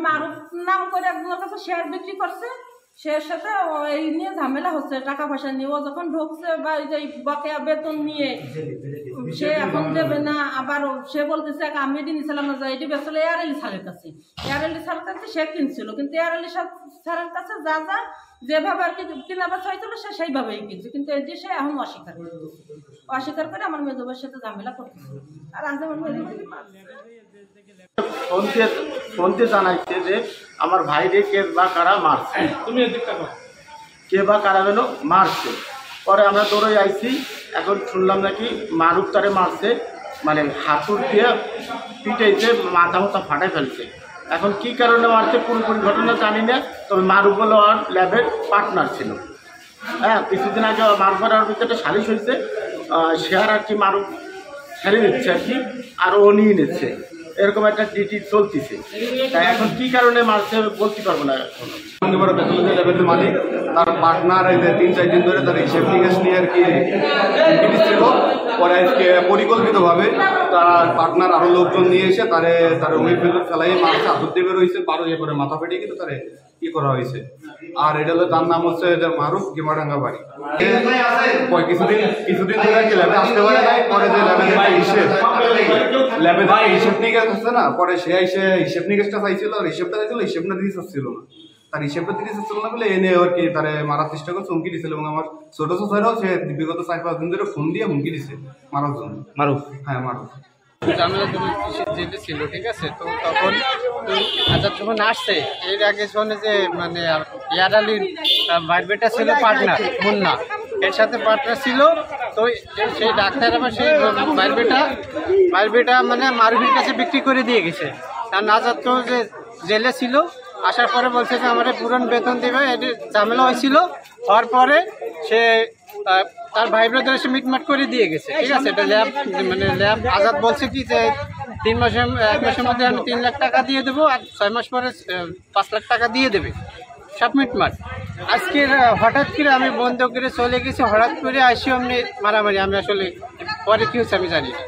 মারুফ নাম করে একজনের কাছে শেয়ার বিক্রি করছে, সে সাথে এই নিয়ে ঝামেলা হচ্ছে টাকা পয়সা নিয়ে। ও যখন ঢুকছে বা এই বকেয়া বেতন নিয়ে সে এখন দেবে না, আবার সে বলতেছে আমি নিয়েছিলাম না, এটি বেসলে এয়ার আলী স্যারের কাছে, এয়ার আলী স্যারের কাছে সে কিনছিল, কিন্তু এয়ার আলী স্যারের কাছে যা যা যেভাবে আর কি কেনা বেচা হয়েছিল সে সেইভাবেই কিনছে, কিন্তু এটি সে এখন অস্বীকার করে আমার মেজবাইয়ের সাথে ঝামেলা করতেছে। আর আজ আমার ফোনতে জানাইছে যে আমার ভাইরে কে বা কারা মারছে, কে বা কারা যেন মারছে। পরে আমরা দৌড়ে আইছি, এখন শুনলাম নাকি মারুফ তারে মারছে, মানে হাতুড় দিয়ে পিটাইছে, মাথা ফাটাই ফেলছে। এখন কি কারণে মারছে পুরোপুরি ঘটনা জানি না, তবে মারুফ বলে আর ল্যাবের পার্টনার ছিল। হ্যাঁ, কিছুদিন আগে মারুফের আর ভিতরে সালিশ হয়েছে, শেয়ার আর কি মারুফ ছেড়ে দিচ্ছে আর কি, আর ও নিয়ে নিচ্ছে, এরকম একটা ডিটি চলতেছে। তাই এখন কি কারণে মারছে বলতে পারবো না। মালিক তার পার্টনার 3-4 দিন ধরে তার হিসেব নিকেশ নিয়ে আর কি ছিল। পরে আজকে পরিকল্পিতভাবে তার পার্টনার আরো লোকজন নিয়ে এসে তার ওই ভেতর ফেলাই মারছে, আদর দেবে রয়েছে, বারো ইয়ে করে মাথা ফেটে কিন্তু তারে কি করা হয়েছে। আর এটা হলো তার নাম হচ্ছে মারুফ, গেমাডাঙ্গা বাড়ি। কিছুদিন ধরে আর কি ল্যাবে আসতে পারে নাই। পরে যে ল্যাবে হিসেব নিকেশ হচ্ছে না, পরে সে এসে হিসেব নিকেশটা চাইছিল, আর হিসেবটা চাইছিল, হিসেবটা দিতে চাচ্ছিল না। তার হিসেবটা দিতে চাচ্ছিল না বলে এনে আর কি তারে মারার চেষ্টা করে হুমকি দিছিল। এবং আমার ছোট ছোটরাও সে বিগত 4-5 দিন ধরে ফোন দিয়ে হুমকি দিছে মারার জন্য। মারুফ? হ্যাঁ, মারুফ। ঝামেলা জেলে ছিল, ঠিক আছে। তো তখন আজাদ যখন আসছে, এর আগে শোনে যে মানে এয়ার আলীর ভাইয়ের বেটা ছিল পার্টনার, মুন্না এর সাথে পার্টনার ছিল। তো সেই ডাক্তার আবার সেই ভাইয়ের বেটা মানে মারুফের কাছে বিক্রি করে দিয়ে গেছে। কারণ আজাদ তো যে জেলে ছিল, আসার পরে বলছে যে আমার পুরনো বেতন দেবে, এটি ঝামেলা হয়েছিল। হওয়ার পরে সে তার ভাই ব্রাদার এসে মিটমাট করে দিয়ে গেছে, ঠিক আছে। এটা ল্যাব আজাদ বলছে কি যে 1 মাসের মধ্যে আমি 3 লাখ টাকা দিয়ে দেবো, আর 6 মাস পরে 5 লাখ টাকা দিয়ে দেবে, সব মিটমাট। আজকে হঠাৎ করে আমি বন্ধ করে চলে গেছি, হঠাৎ করে আসি আমি মারামারি। আমি আসলে পরে কি হচ্ছে আমি জানি না।